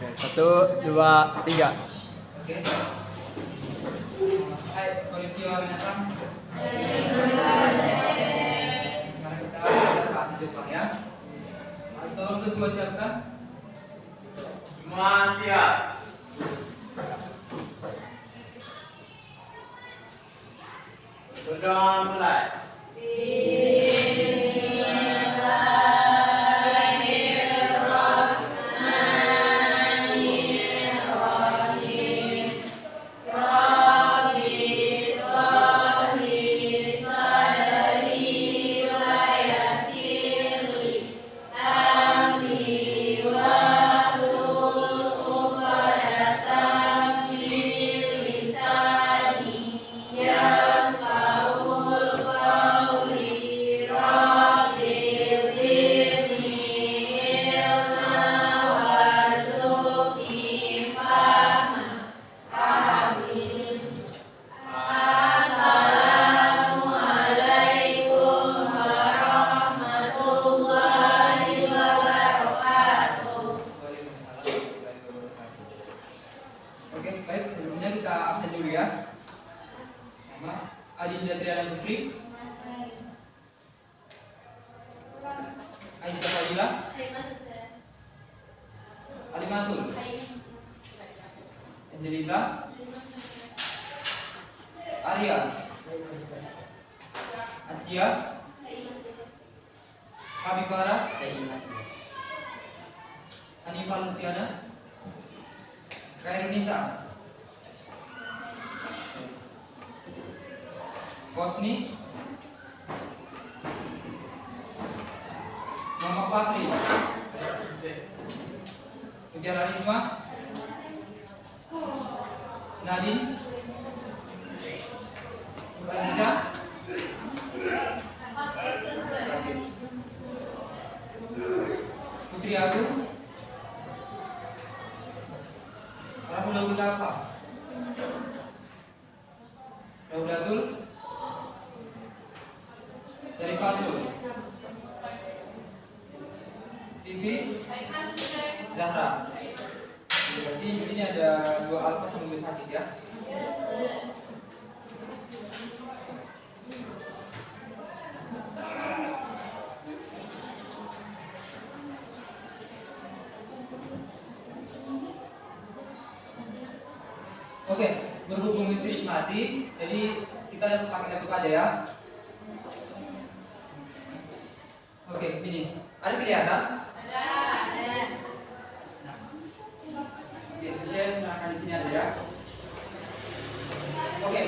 Oke, 1, 2, 3. Oke. Hai, konnichiwa minasan. Sekarang kita belajar bahasa Jepang ya. Tolong kedua siapkan. Semua siap. Berdoa mulai. Oke, baik. Sebelumnya kita absen dulu ya. Nama Adinda Triana Putri, Aisyah Fadila, Alimatul, Angelita, Arya, Askia, Habib Baras, Hanifah Luciana, Kairunisa, Kosni, Muhammad Fakri, Mutiara Risma, Nadine, Aziza, Putri Agung, Rahul apa? Rahulatul, Serifatul, Vivi, Zahra. Berarti di sini ada 2 alfa sama 2 sakit ya. Oke, berhubung listrik mati, jadi kita pakai laptop aja ya. Oke, ini ada kelihatan? Ada. Nah, oke, saya menerangkan di sini aja ya. Oke.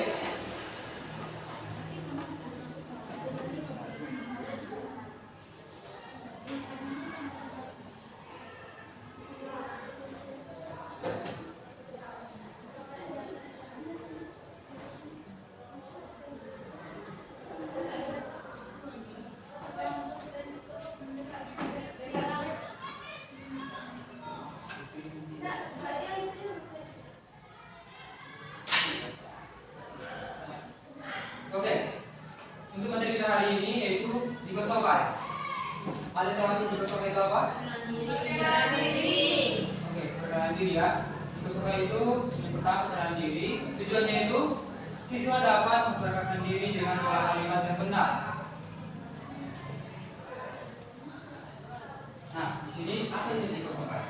Oke, untuk materi kita hari ini yaitu jikosokai. Ada yang tahu jikosokai itu apa? Perkenalan diri. Oke, perkenalan diri ya. Jikosokai itu yang pertama perkenalan diri. Tujuannya itu siswa dapat memperkenalkan diri dengan pola kalimat yang benar. Nah, di sini apa itu jikosokai?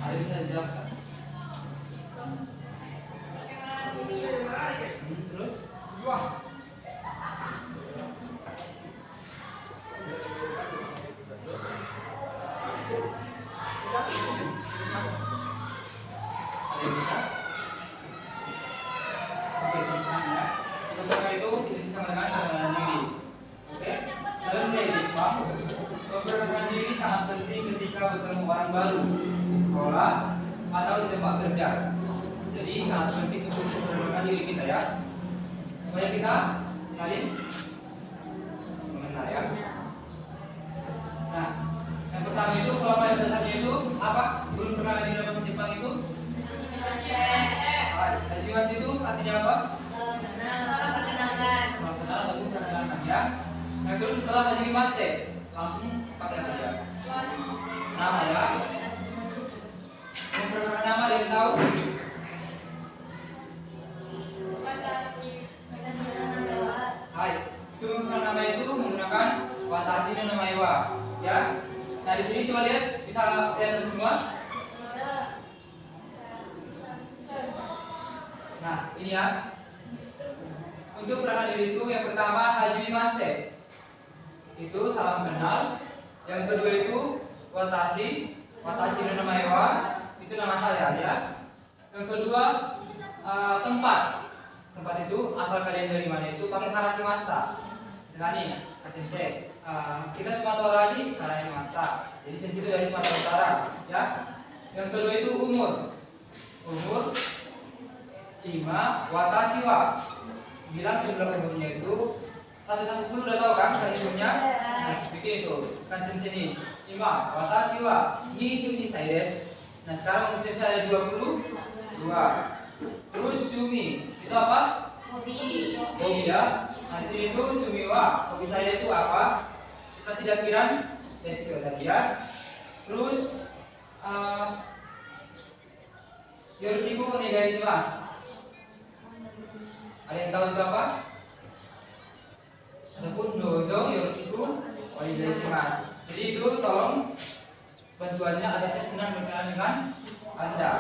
Ada bisa dijelaskan? Terus? Sangat penting ketika bertemu orang baru di sekolah atau di tempat kerja. Jadi sangat penting untuk memperkenalkan diri kita ya, supaya kita saling mengenal ya. Nah, yang pertama itu pola pada dasarnya itu apa? Sebelum perkenalan diri dalam bahasa Jepang itu Hajimas itu artinya apa? Salam kenal atau perkenalan ya. Nah, terus setelah Hajimaste langsung pakai apa ya? Nama ya. kelihatan semua? Nah, ini ya. Untuk perkenalkan diri itu yang pertama Hajime Maste. Itu salam kenal. Yang kedua itu Watashi. Watashi no namae wa. Itu nama saya ya. Yang kedua tempat. Tempat itu asal kalian dari mana itu pakai Harakimashita. Misalkan nih, Sensei. Kita Sumatera Utara di Harakimashita. Jadi Sensei itu dari Sumatera Utara ya. Yang kedua itu umur. Umur 5 Watashi wa. Bilang jumlah umurnya itu 1 sampai 10 udah tahu kan umurnya? Nah, bikin itu. Kan Sensei ini 5 Watashi wa 22 desu. Nah, sekarang umur saya 22. Terus Sumi itu apa? Hobi ya. Nah, di sini tuh Sumi wa hobi saya itu apa? Bisa tidak kiran? Desu tadi ya. Terus yoroshiku onegaishimasu. Ada yang tahu itu apa? Ataupun dozo yoroshiku onegaishimasu. Jadi itu tolong bantuannya ada senang berkenalan dengan Anda.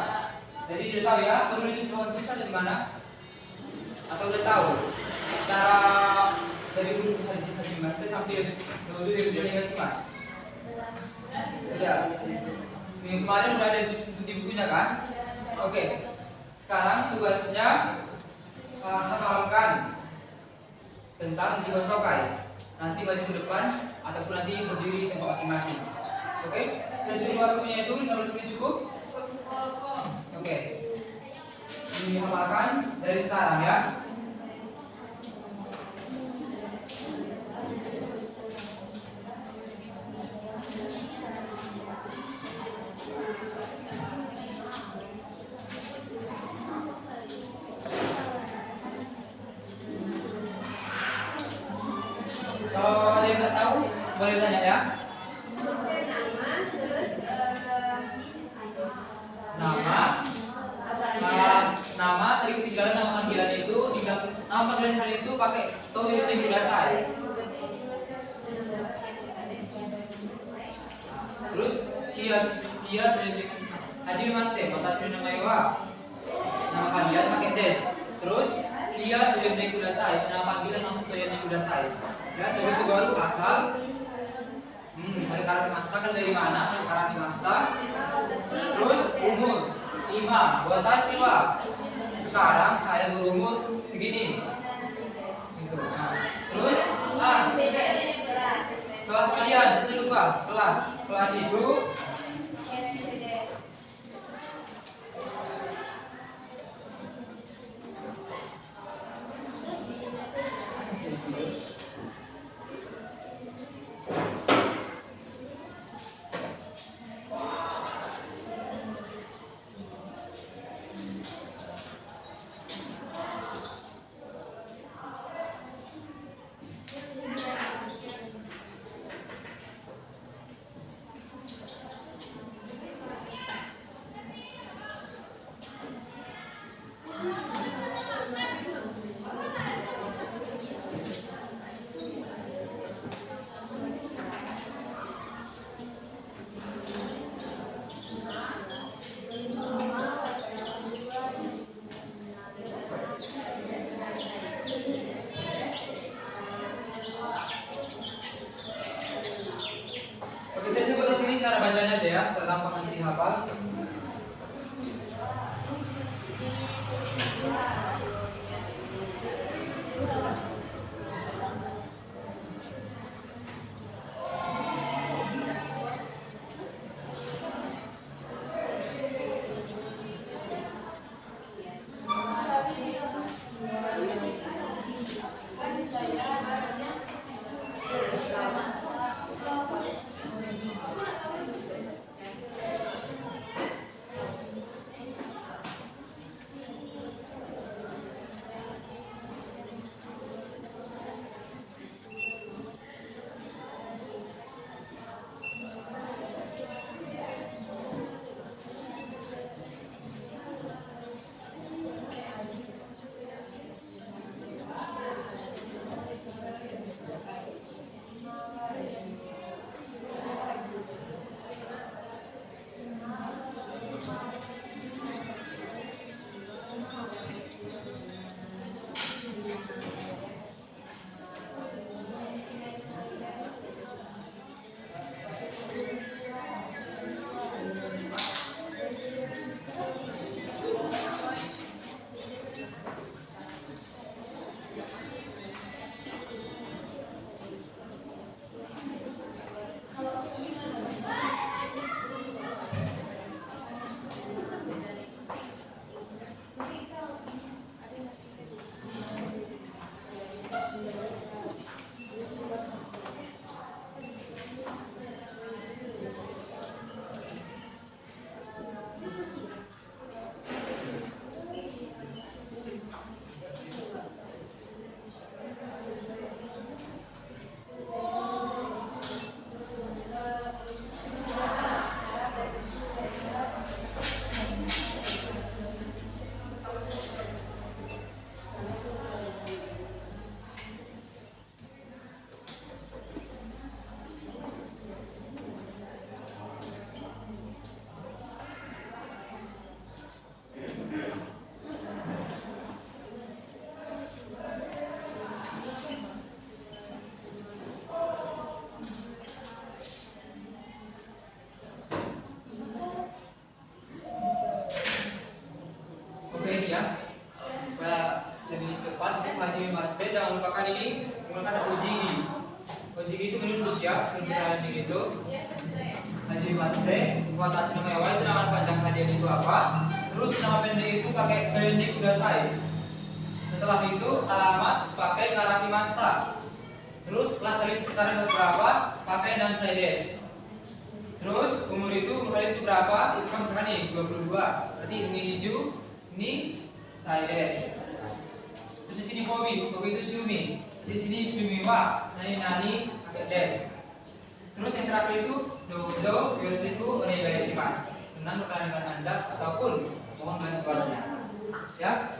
Jadi udah tahu ya, turun itu sekolah bisa dari mana? Atau udah tahu cara dari huruf Haji sampai dozo onegaishimasu? Udah. Minggu kemarin udah ada di bukunya kan? Oke. Sekarang tugasnya hafalkan tentang jiwa sokai. Nanti maju ke depan ataupun nanti berdiri di tempat masing-masing. Oke? Sesi waktunya itu 15 menit cukup? Oke. Dihafalkan dari sekarang ya. Kalau ada yang nggak tahu, boleh tanya ya. Nama tadi ketinggalan nama panggilan itu, nama panggilan hari itu pakai Toyo Kudasai. Terus dia Hajime Maste, Watashi no namae wa. Nama panggilan pakai des. Terus dia Toyo Kudasai, nama panggilan langsung Toyo Kudasai. Ya, sebelum itu baru asal Harakimashita kan dari mana? Harakimashita. Terus umur 5 Watashi wa. Sekarang saya berumur segini. Gitu. Nah, terus kelas kalian, saya lupa. Kelas itu ya, supaya gampang nanti dihafal. maka ada ojigi. Ojigi itu menunduk ya, seperti ini gitu. Haji Maste, buat atas nama Y itu nama panjang hadiah itu apa? Terus nama pendek itu pakai klinik Kudasai. Setelah itu alamat pakai Karaki Masta. Terus kelas Khalid sekarang kelas berapa? Pakai Nansaides. Terus umur itu Khalid itu berapa? Itu kan misalkan nih 22. Berarti ini Niju, ini Saides. Terus di sini Hobi itu Sumi. Di sini Sumiwa, Nani pakai des. Terus yang terakhir itu Dozo, Yosiku, Onegaishimasu. Senang berkenalan dengan Anda ataupun mohon bantuannya. Ya.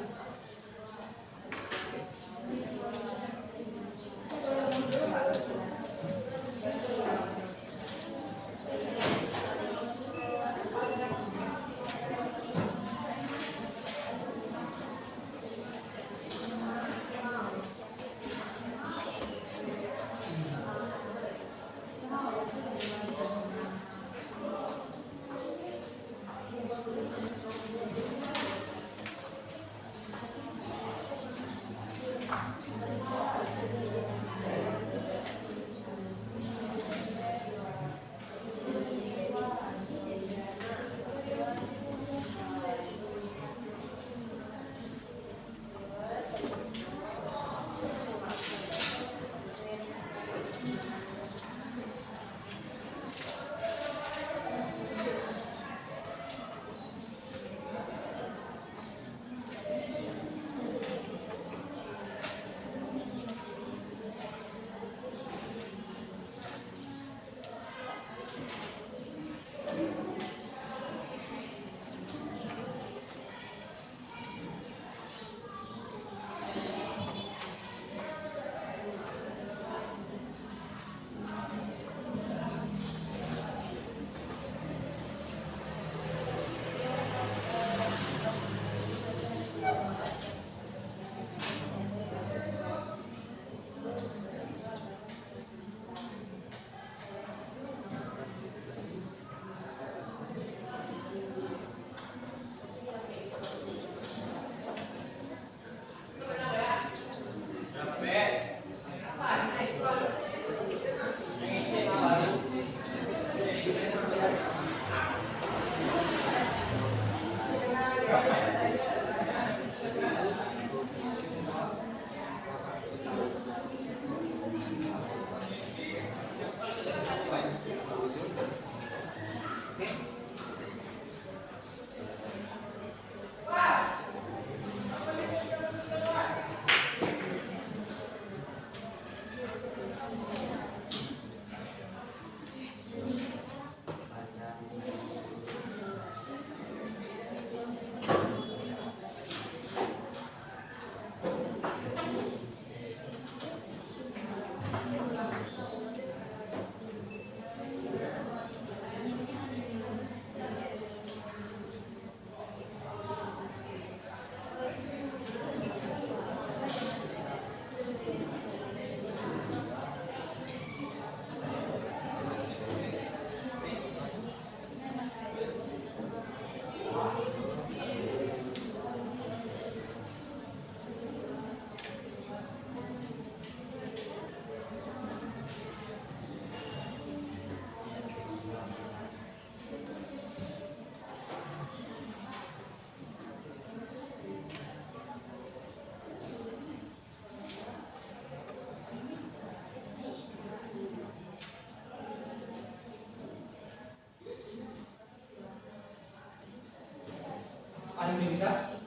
Ada yang bisa?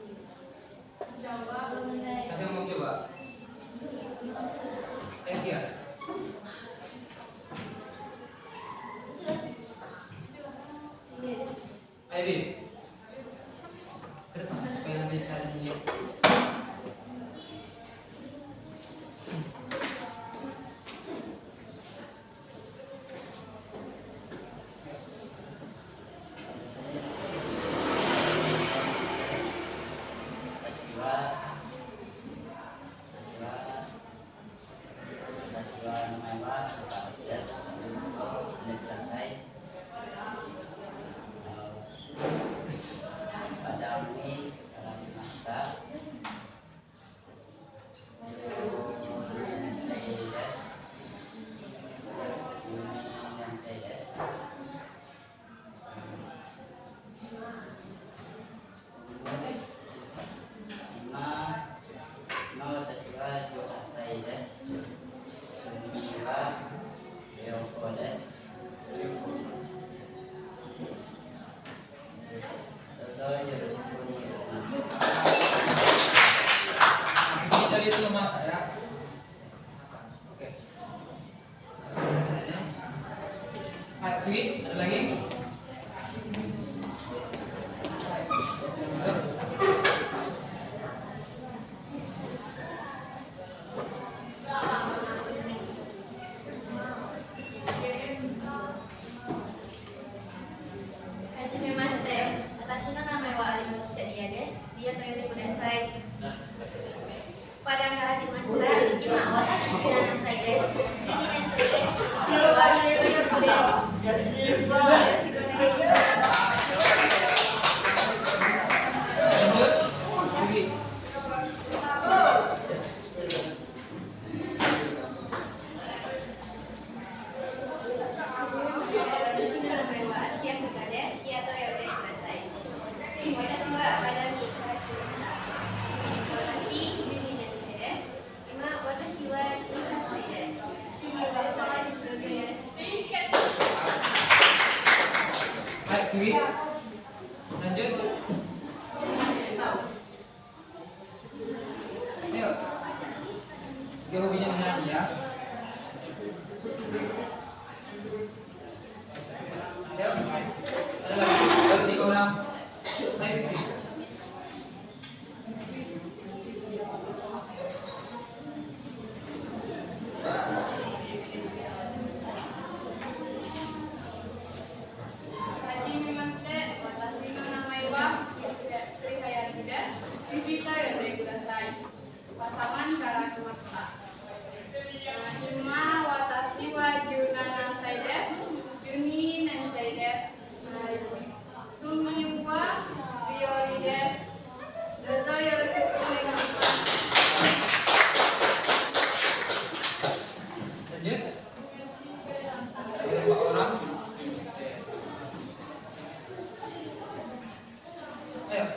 Coba belum ada. Siapa yang mau coba? Dia. Ayo Bim. Ke depan supaya nanti kalian lihat. Sudah selesai. Dari itu mas ya. Oke. Sweet, ada lagi? Sweet. Lanjut. Ayo. Dia hobinya menyanyi ya. Ayo. Ada lagi. Baru 3 orang. Ayo. Pasangan karang masta. Ima watashi wa junana saides, juni nansaides, sumi wa violides, dozo yoroshiku onegaishimasu. Lanjut. Ada 4 orang. Ayo.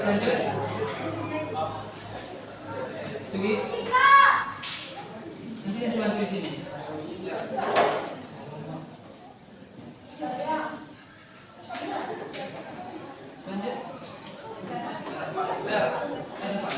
Lanjut. Sweet. Nanti saya bantu di sini. Lanjut. Ya, ada Pak.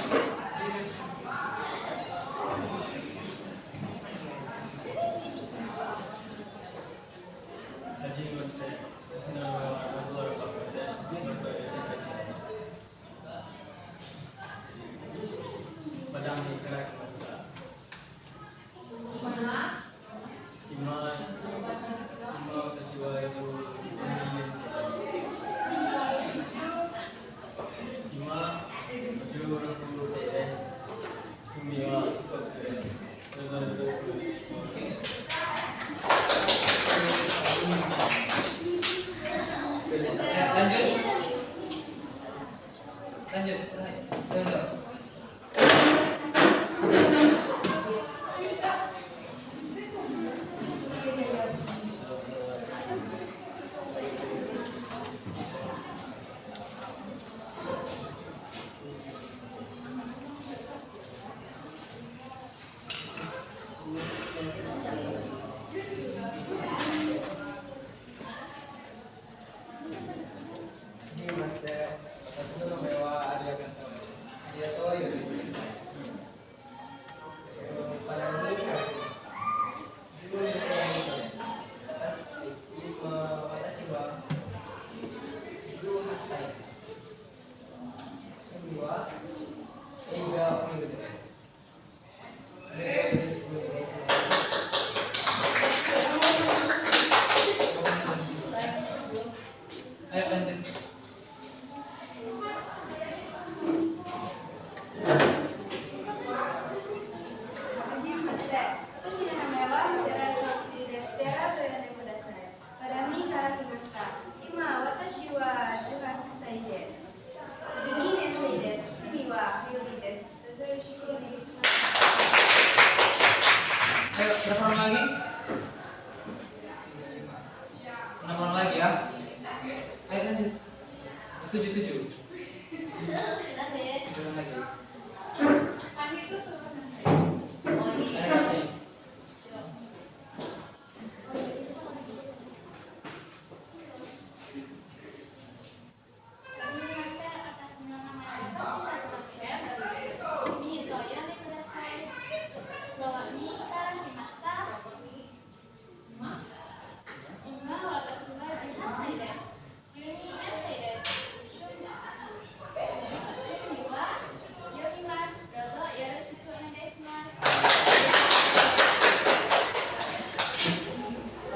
Sumiwa Eiga Prioritas. Ayo lanjut. Ayo, berapa orang lagi? 6 orang lagi ya. Ayo lanjut. 7 orang lagi. Kami itu suruh nanti. Ayo kasih.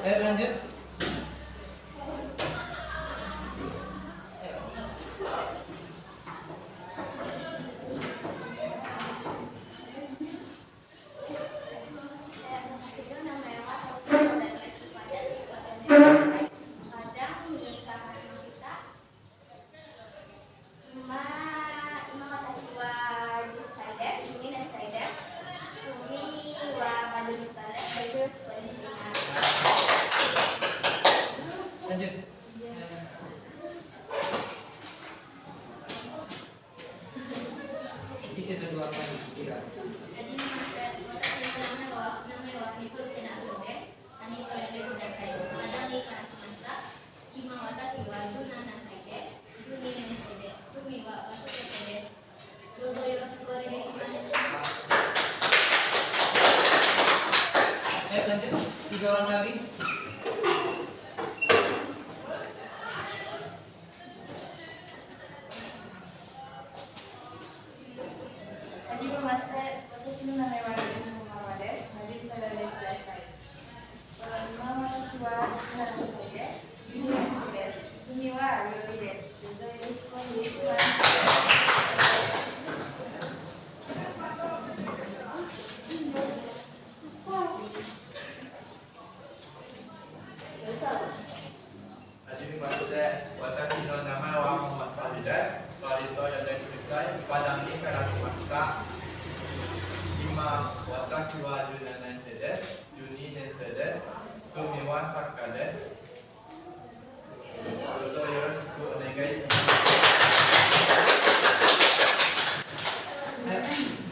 Ayo lanjut. Lanjut. Isi itu 2 orang lagi. 3. Ayo lanjut. 3 orang lagi.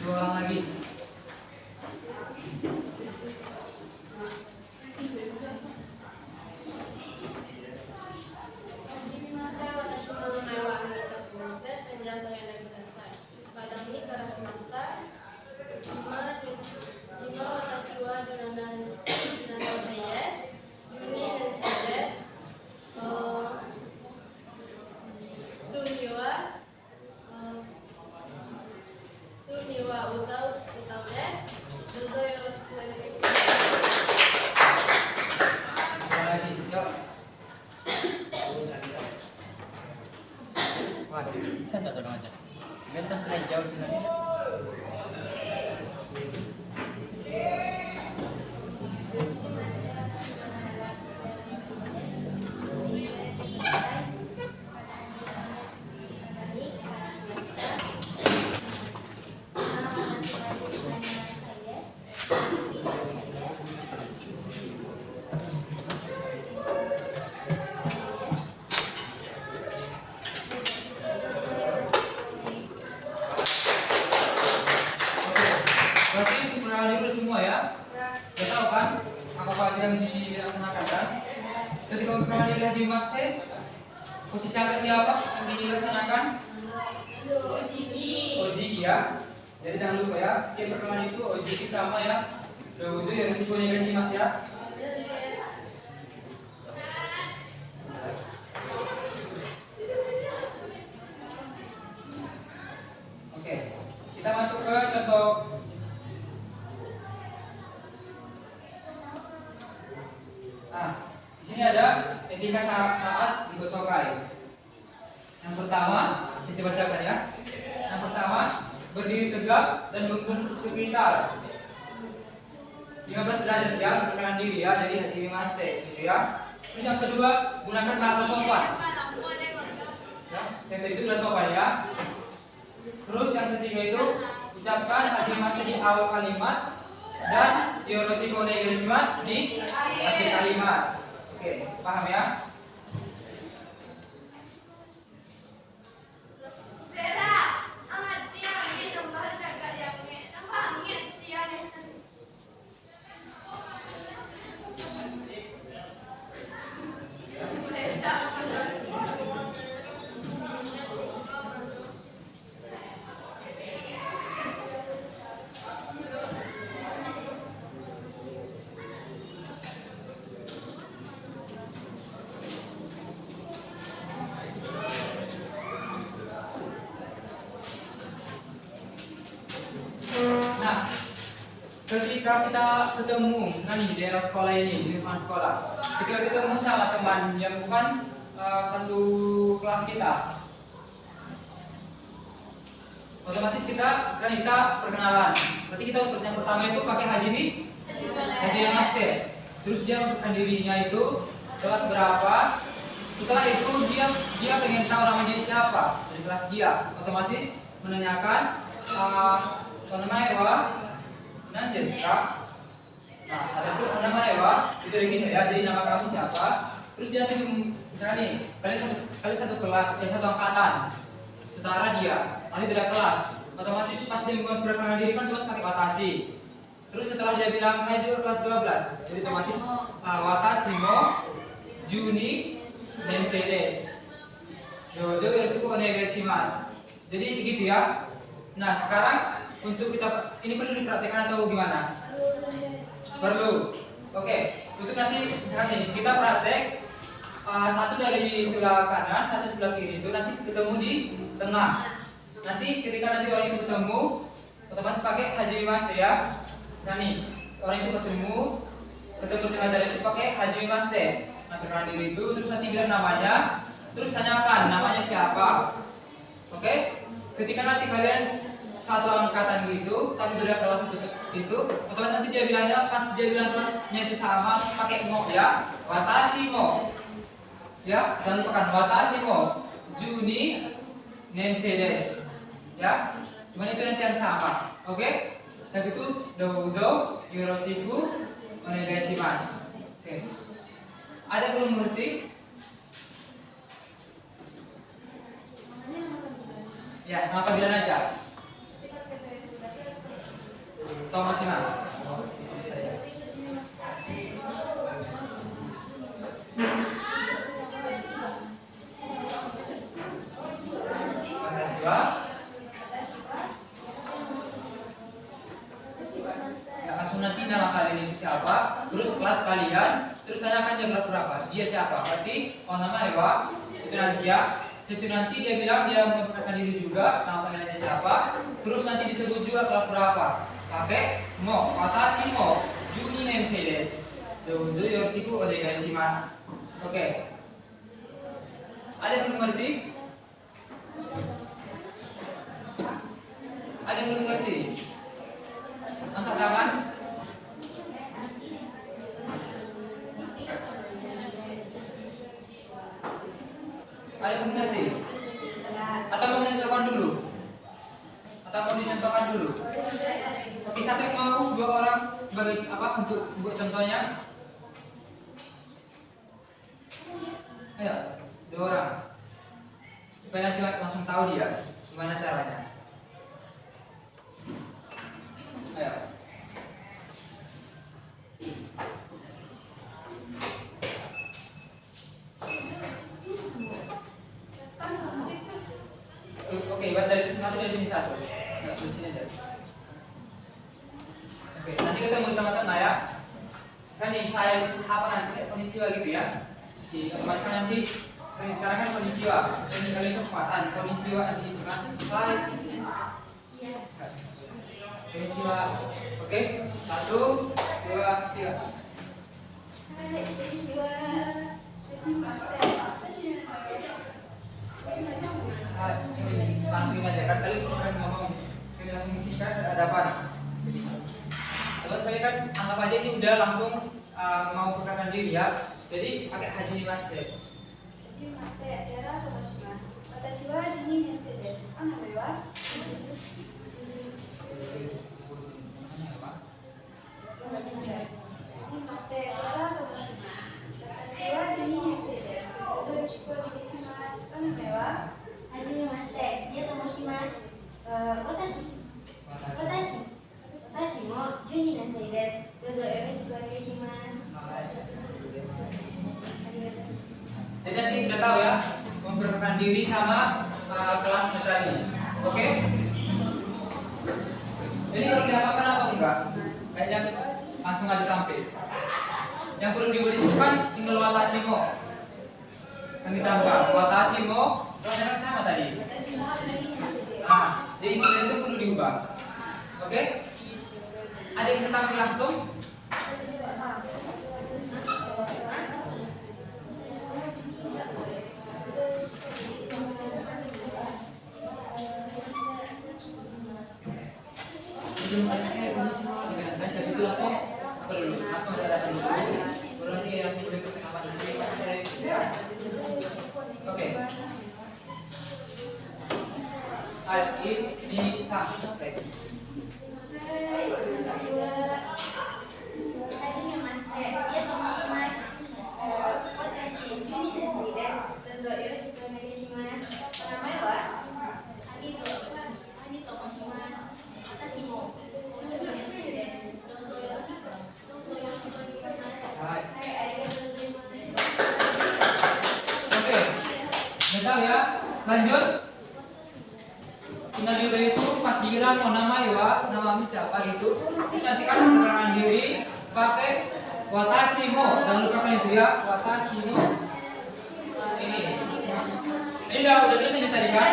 Dua orang lagi. Bisa nggak tolong aja? Bentar sekali jauh sini. Berarti itu pernah dulu semua ya? Udah tahu kan apa yang dilaksanakan kan? Ketika pernah dilihat di master, posisi angkatnya apa yang dilaksanakan? OJI ya. Jadi jangan lupa ya, setiap pertemuan itu OJI sama ya. Dozo ya resikonya guys mas ya. ketika saat digosokkan. Yang pertama, saya bacakan ya. Yang pertama, berdiri tegak dan membentuk sekitar 15 derajat ya, untuk kanan diri ya, jadi hadirin maste gitu ya. Terus yang kedua, gunakan bahasa sopan. Ya, yang tadi itu udah sopan ya. Terus yang ketiga itu ucapkan hadirin maste di awal kalimat dan yoroshiku onegaishimasu di akhir kalimat. Oke, paham ya? Nah, ketika kita ketemu misalnya di daerah sekolah ini, di lingkungan sekolah, ketika ketemu sama teman yang bukan satu kelas kita, otomatis kita misalnya kita perkenalan. Berarti kita untuk yang pertama itu pakai hajime maste. Terus dia menentukan dirinya itu kelas berapa. Setelah itu dia pengen tahu namanya siapa dari kelas dia, otomatis menanyakan namae wa nan desu ka? Nah, ataupun namae wa itu lagi saya, jadi nama kamu siapa? Terus dia nanti misalnya nih, kalian satu kelas, satu angkatan, setara dia, nanti beda kelas. Otomatis pas dia memperkenalkan diri kan kelas pakai watashi. Terus setelah dia bilang saya juga kelas 12, jadi otomatis watashi mo juni nensei desu. Dojo yoroshiku onegaishimasu. Jadi gitu ya. Nah, sekarang untuk kita ini perlu diperhatikan atau gimana? Perlu. Oke, untuk nanti misalkan nih kita praktek satu dari sebelah kanan, satu sebelah kiri itu nanti ketemu di tengah. Nanti ketika nanti orang itu ketemu, otomatis pakai hajime maste ya. Nah nih, orang itu ketemu di tengah jalan itu pakai hajime maste. Nah, perkenalan diri itu, terus nanti bilang namanya, terus tanyakan namanya siapa. Oke? Ketika nanti kalian satu angkatan gitu, tapi beda kelas itu, otomatis nanti dia bilangnya pas dia bilang kelasnya itu sama, pakai mo ya, watashi mo, ya, jangan lupakan watashi mo, juni nensei desu, ya, cuman itu nanti yang sama, oke? Tapi itu dozo yoroshiku onegaishimasu, oke? Ada yang belum mengerti? Ya, nama panggilan aja. Thomas Mas. Ya, langsung nanti nama kalian itu siapa, terus kelas kalian, terus tanyakan dia kelas berapa, dia siapa. Berarti nama Ewa itu nanti ya. Itu nanti dia bilang dia memperkenalkan diri juga, nama panggilannya siapa, terus nanti disebut juga kelas berapa. Pakai mo, watashi mo juni nensei desu. Dozo yoroshiku onegaishimasu. Oke. Ada yang belum ngerti? Ada yang belum ngerti? Angkat tangan. Ada yang belum ngerti? Atau mau dicontohkan dulu? Atau mau dicontohkan dulu? Oke, siapa yang mau 2 orang sebagai apa untuk buat contohnya? Ayo, 2 orang. Supaya nanti langsung tahu dia gimana caranya. Ayo. Oke, buat dari sini satu. Nah, di sini aja. Oke, nanti ketemu teman-teman ya. Kan nih saya apa nanti konnichiwa gitu ya. Di otomatis kan nanti sekarang kan konnichiwa. Ini kali itu kemasan konnichiwa nanti di tengah. Konnichiwa. Oke, 1, 2, 3. Langsungin aja kan kalian sering ngomong kalian langsung sini kan hadapan. Terus kalian kan anggap aja ini udah langsung mau perkenalkan diri ya. Jadi pakai hajime maste. はじめまして、やらと申します。私は12年生です。お名前は？はじめまして、やらと申します。私は12年生です。どうぞよろしくお願いします。お名前は？はじめまして、リエと申します。私も12年生です。どうぞよろしくお願いします。 Jadi nanti udah tahu ya memperkenalkan diri sama kelasnya tadi. Oke? Jadi kalau dihafalkan atau enggak? Kayaknya langsung ada tampil. Yang perlu diubah di situ kan tinggal watasimo. Yang ditambah watasimo, rasanya sama tadi. Nah, jadi itu perlu diubah. Oke? Ada yang bisa tampil langsung? Lanjut. Tinggal diubah itu pas dibilang mau nama ya, nama siapa gitu. Terus nanti kan perkenalan diri pakai watasimo. Jangan lupakan itu ya, watasimo. Ini udah selesai tadi kan?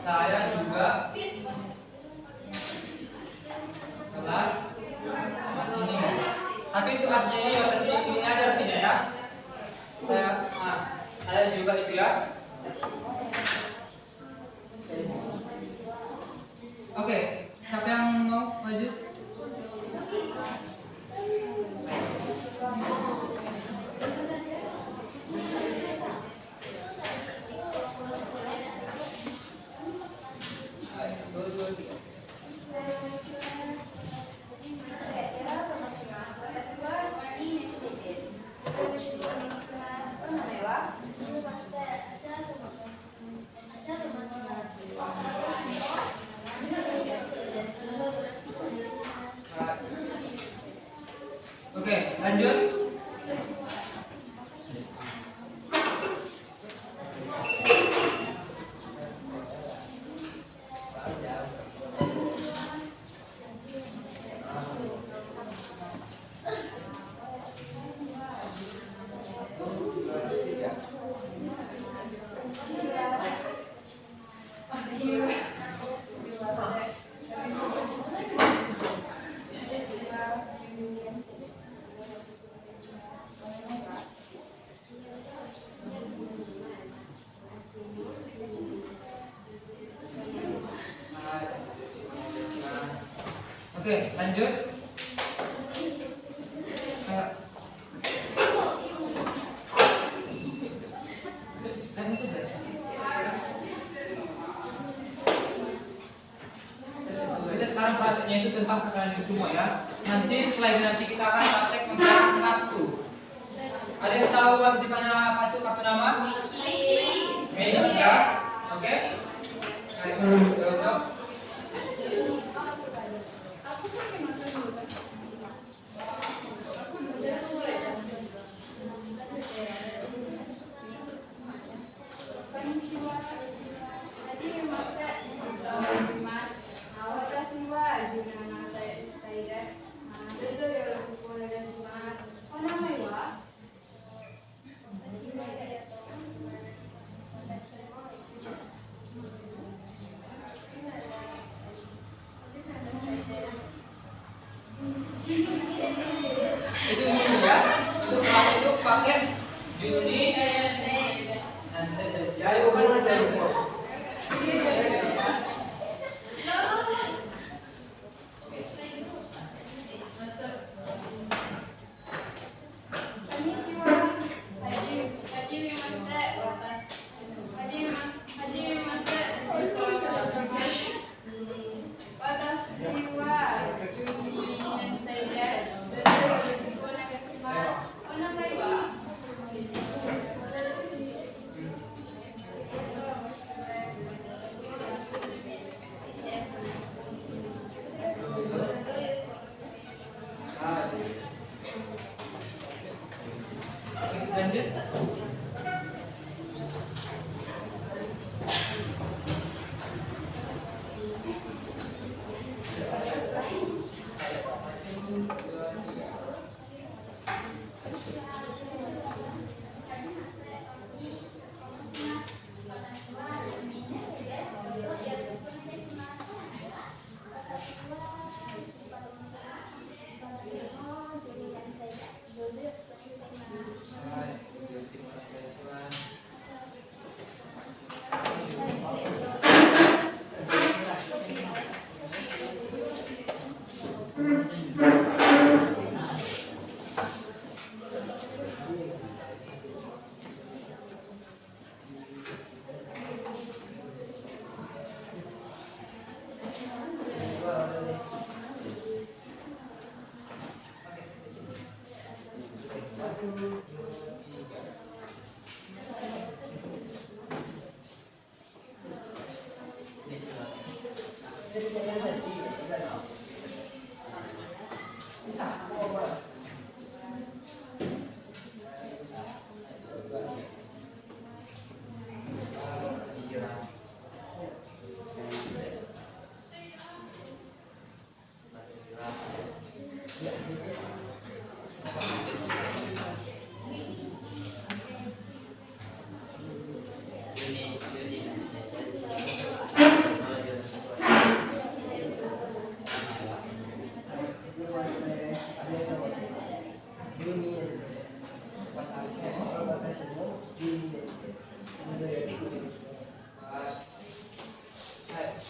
Saya juga kelas ini. Tapi itu artinya ini atas ini aja artinya ya. Saya juga itu ya. Oke, siapa yang mau maju? Oke, lanjut. Oke, lanjut. Kita sekarang prakteknya itu tentang perkenalan diri semua ya. Nanti setelah ini nanti kita akan praktek menggunakan kartu. Ada yang tahu bahasa Jepangnya apa itu kartu nama? Meiji ya. Oke. Terus.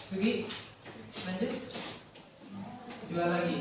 Pergi, lanjut. Dua lagi.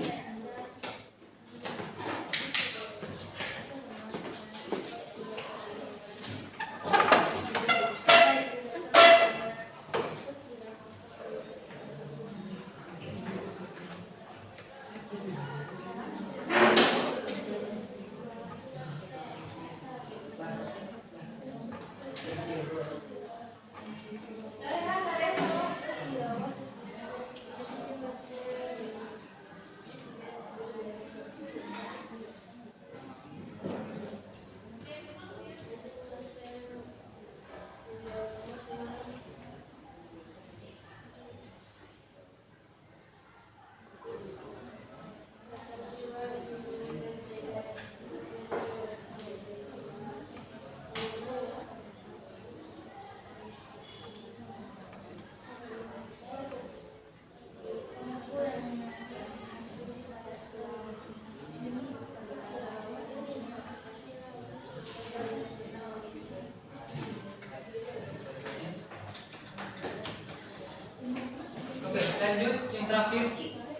Oke, lanjut yang terakhir.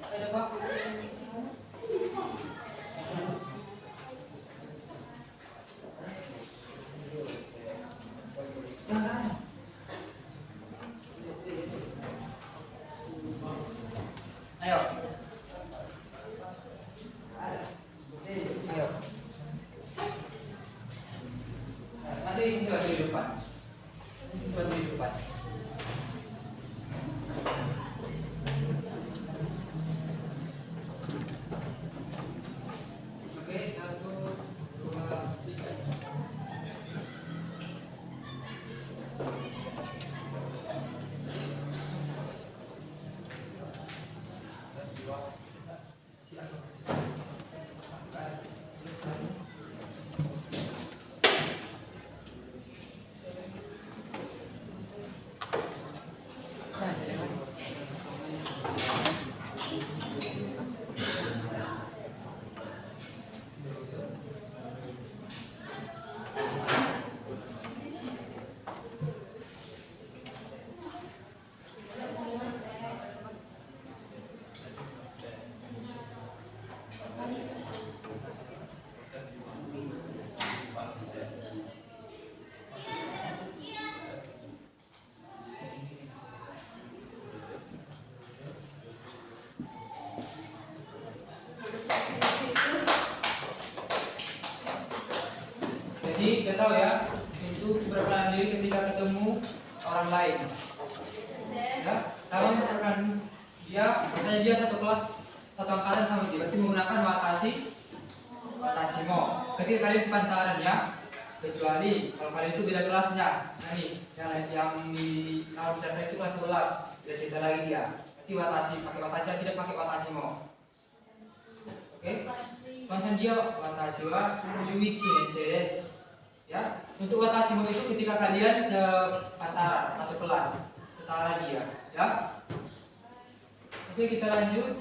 Ada apa? Ayo. Ayo. Ada yang sesuatu di depan. Ini sesuatu di depan. Oke, 1, 2, 3. Jadi kita tahu ya, untuk berperan diri ketika ketemu orang lain. Ya, sama memperkenalkan dia, misalnya dia satu kelas, satu angkatan sama dia, berarti menggunakan watasimo. Ketika kalian sepantaran ya, kecuali kalau kalian itu beda kelasnya. Nah nih, yang di dalam server itu kelas 11, beda cerita lagi dia. Berarti pakai watasi, tidak pakai watasimo. Oke? Contoh dia watashi wa juichi nensedes. Ya, untuk watasimo itu ketika kalian sepantaran, satu kelas, setara dia, ya. Oke, kita lanjut.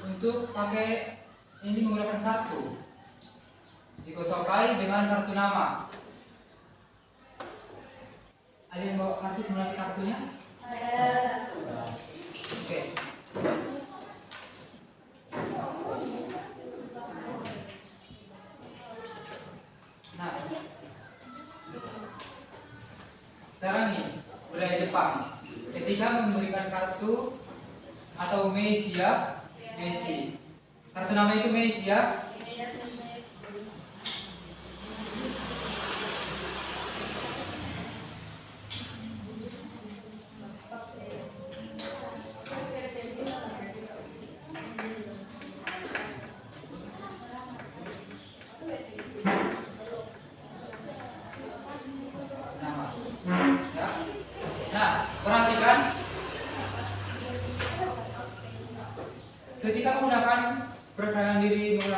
Untuk pakai ini menggunakan kartu, dikosokai dengan kartu nama. Ada yang bawa kartu simulasi kartunya? Oke. Nah, sekarang nih budaya Jepang. Ketika memberikan kartu atau meisi ya, meisi. Kartu nama itu meisi ya. Nama.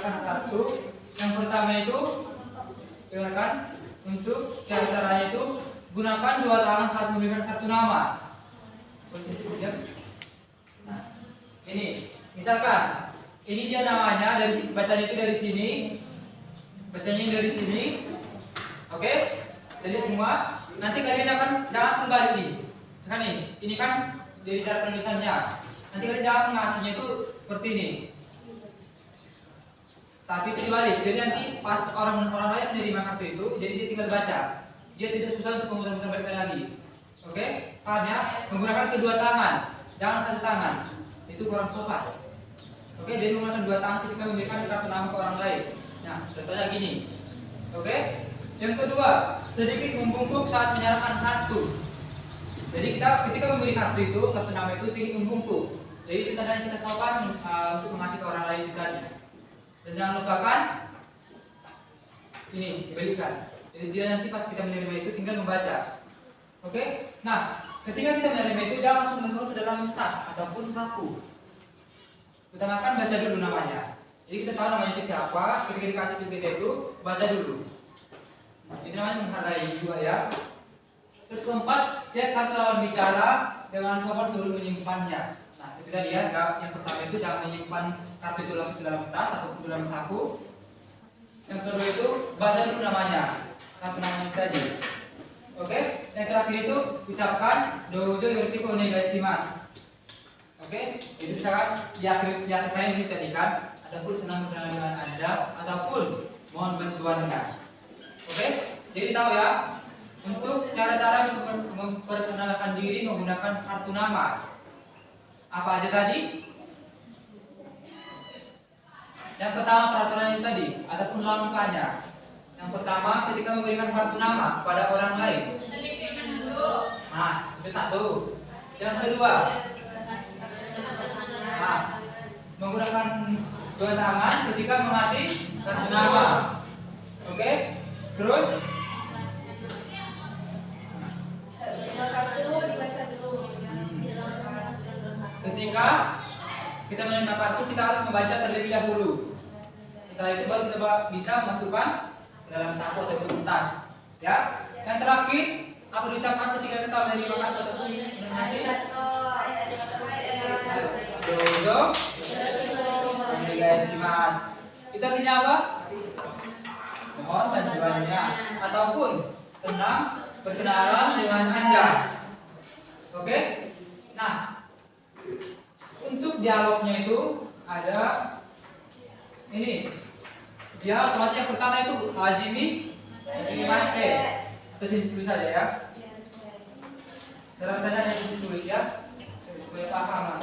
menggunakan kartu. Yang pertama itu, dengarkan, untuk cara-caranya itu gunakan dua tangan saat memberikan kartu nama. Nah, ini, misalkan ini dia namanya, dari bacanya itu dari sini, bacanya dari sini, oke? Jadi semua, nanti kalian akan jangan terbalik nih. Misalkan ini kan dari cara penulisannya. Nanti kalian jangan mengasihnya itu seperti ini. Tapi itu dibalik. Jadi nanti pas orang lain menerima kartu itu, jadi dia tinggal baca. Dia tidak susah untuk memutar-mutar balik lagi. Oke? Pahamnya menggunakan kedua tangan, jangan satu tangan. Itu kurang sopan. Oke? Jadi menggunakan dua tangan ketika memberikan kartu nama ke orang lain. Nah, contohnya gini. Oke? Yang kedua, sedikit membungkuk saat menyerahkan kartu. Jadi kita ketika memberi kartu itu, kartu nama itu sedikit membungkuk. Jadi itu tandanya kita sopan untuk mengasih ke orang lain tadi. Dan jangan lupakan ini dibalikan. Jadi dia nanti pas kita menerima itu tinggal membaca. Oke? Nah, ketika kita menerima itu jangan langsung masuk ke dalam tas ataupun saku. Utamakan baca dulu namanya. Jadi kita tahu namanya itu siapa. Ketika dikasih ke kita itu baca dulu. Itu namanya menghargai juga ya. Terus keempat, lihat kartu lawan bicara dengan sopan sebelum menyimpannya. Nah, itu tadi ya. Yang pertama itu jangan menyimpan kartu itu langsung ke dalam tas ataupun ke dalam saku. Yang kedua itu baca dulu namanya, kartu namanya tadi. Oke. Yang terakhir itu ucapkan dozo yoroshiku onegaishimasu. Oke. Itu misalkan di akhir kalian ini tadi kan, ataupun senang berkenalan dengan Anda, ataupun mohon bantuannya. Oke. Jadi tahu ya. Untuk cara-cara memperkenalkan diri menggunakan kartu nama. Apa aja tadi? Yang pertama peraturan itu tadi, ataupun langkahnya. Yang pertama ketika memberikan kartu nama pada orang lain. Nah, itu satu. Yang kedua, nah, menggunakan dua tangan ketika mengasih kartu nama. Oke? Terus ketika kita menerima kartu kita harus membaca terlebih dahulu. Setelah itu baru kita bisa masukkan ke dalam saku ataupun tas. Ya. Yang terakhir apa diucapkan ketika kita menerima kartu ataupun informasi? Dozo onegaishimasu. Itu artinya apa? Mohon bantuannya ataupun senang berkenalan dengan Anda. Oke? Nah, untuk dialognya itu ada ini. Dia otomatis yang pertama itu Hajimi Mashite. Atau sini tulis saja ya. Dalam saja yang sini tulis ya. Supaya paham.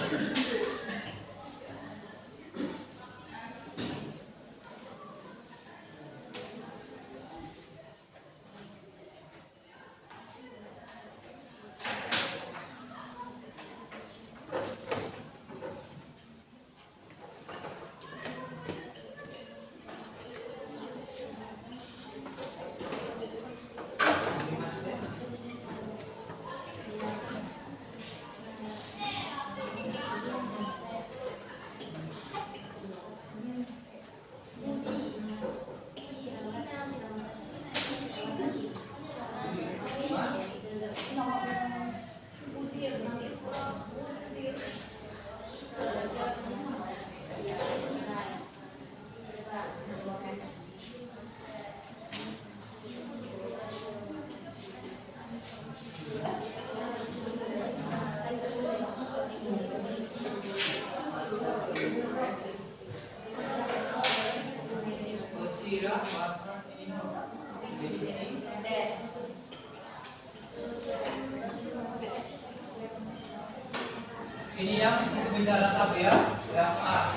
Ini yang bicara satu ya, yang A.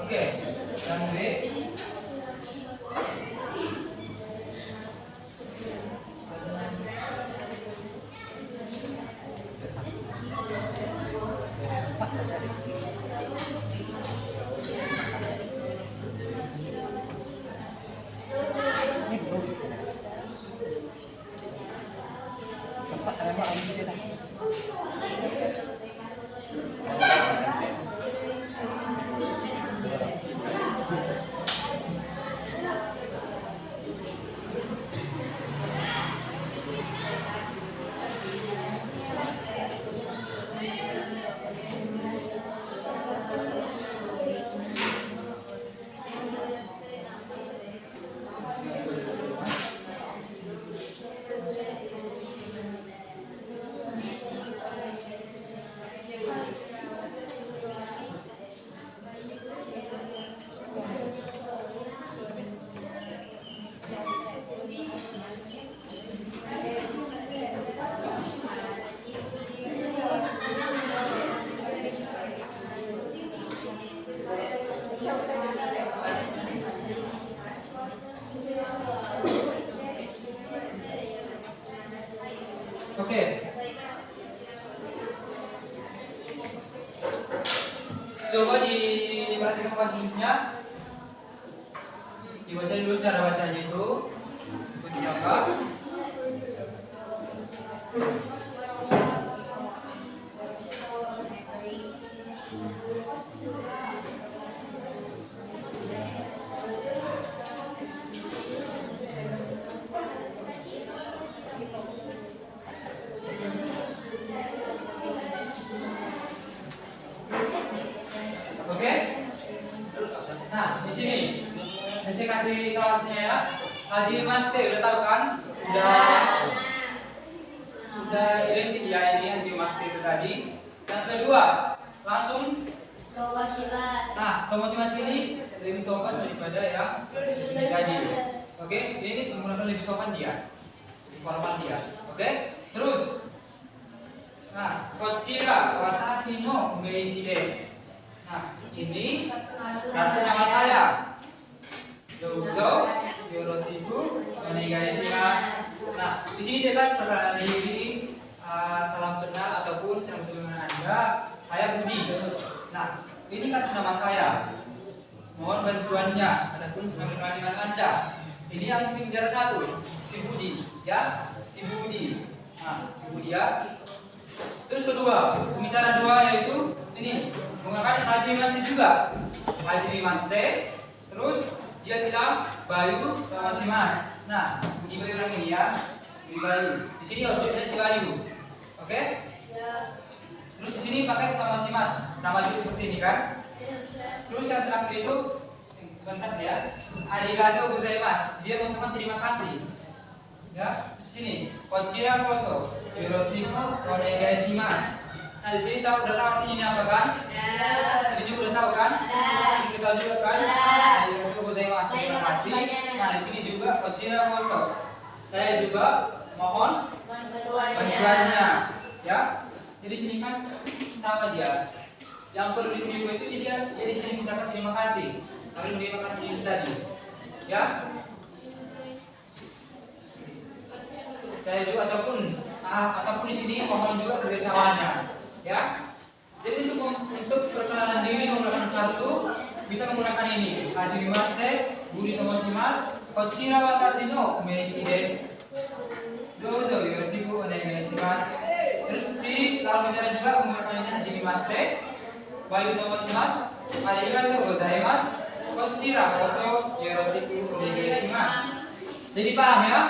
Oke, yang B. Coba diperhatikan papan tulisnya. Dibaca dulu cara bacanya itu. Seperti apa? Oke? Nah, di sini saya kasih tahu artinya ya. Hajime Mashite udah tahu kan? Udah identik ya ini Hajime Mashite itu tadi. Yang kedua, langsung nah, tomoshimasu ini lebih sopan daripada yang tadi. Oke, ini menggunakan lebih sopan dia. Formal dia. Oke? Terus nah, kochira watashi no meishi desu. Nah, ini kartu nama saya. Douzo yoroshiku onegai shimasu. Nah, di sini dia kan perkenalan diri, salam kenal ataupun salam dengan Anda. Saya Budi. Nah, ini kartu nama saya. Mohon bantuannya ataupun salam kenal dengan Anda. Ini yang sering bicara satu, si Budi, ya, si Budi. Nah, si Budi ya. Terus kedua, pembicara dua yaitu ini menggunakan Hajime Mashite juga. Hajime Mashite. Terus dia bilang Bayu Tomoshimasu. Nah, Budi Bayu orang ini ya. Budi Bayu. Di sini objeknya si Bayu. Oke? Terus di sini pakai Tomoshimasu. Sama juga seperti ini kan? Terus yang terakhir itu bentar ya. Arigatou gozaimasu. Dia mengucapkan terima kasih. Ya, di sini kochira koso yoroshiku onegai shimasu. Nah, di sini udah tahu artinya ini apa kan? Ini juga udah tahu kan? Ini tahu juga kan? Arigatou gozaimasu. Terima kasih. Nah, di sini juga kochira koso. Saya juga mohon bantuannya. Ya. Jadi sini kan sama dia. Yang perlu di sini itu dia di sini mengucapkan terima kasih. Lalu menerima ini tadi. Ya. Saya juga ataupun di sini mohon juga kerjasamanya, ya. Jadi untuk perkenalan diri menggunakan kartu bisa menggunakan ini. Hajime Mashite, Budi Tomoshimasu, kochira watashi no meishi desu. Douzo yoroshiku onegai shimasu. Terus si lawan bicara juga menggunakan ini Hajime Mashite, Bayu Tomoshimasu, arigatou gozaimasu, kochira koso yoroshiku onegai shimasu. Jadi paham ya?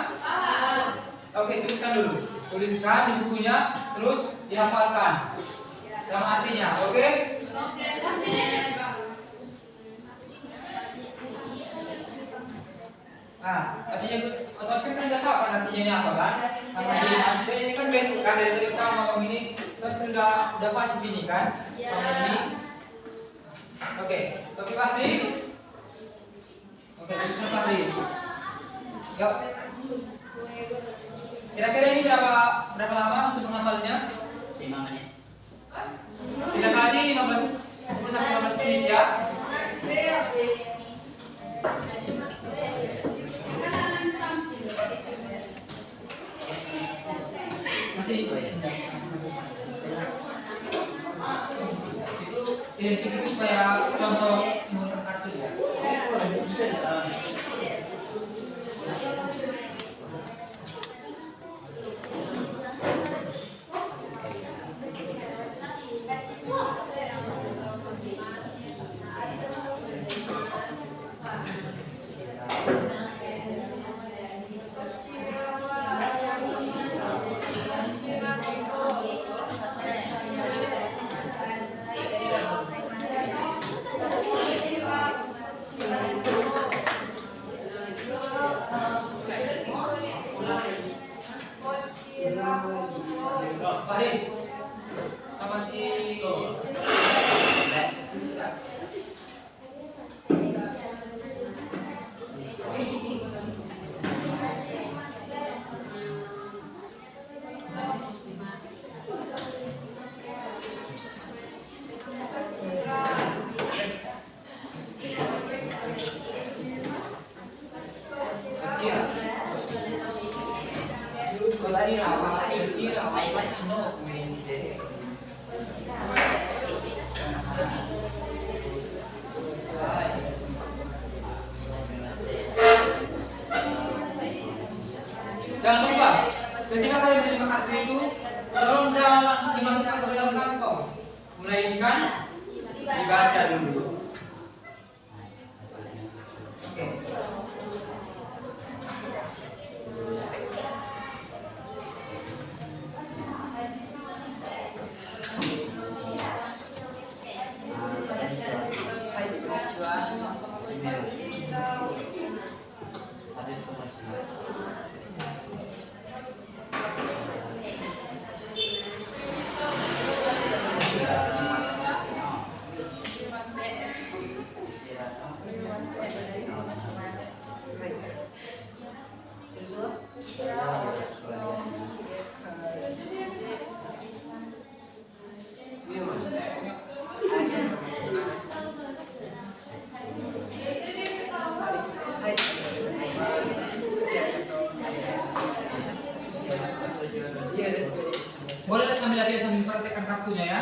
Oke, tuliskan dulu. Tuliskan di bukunya, terus dihafalkan. Sama artinya, oke? Nah, artinya atau saya kan udah tahu kan artinya ini apa kan? Hajime Mashite ini kan basic kan dari tadi kita ngomong ini, terus udah pasti ini kan? Sama ini. Oke, Fahri. Oke, tuliskan Fahri. Yuk. Kira-kira ini berapa lama untuk menghafalnya? 5 menit. Kita kasih 10 sampai 15 menit ya. Masih itu identik itu supaya contoh menggunakan kartu ya. Farid sama si Kochira watashi no meishi desu. Dibaca dulu. Oke. Boleh sambil latihan sambil praktekkan kartunya ya.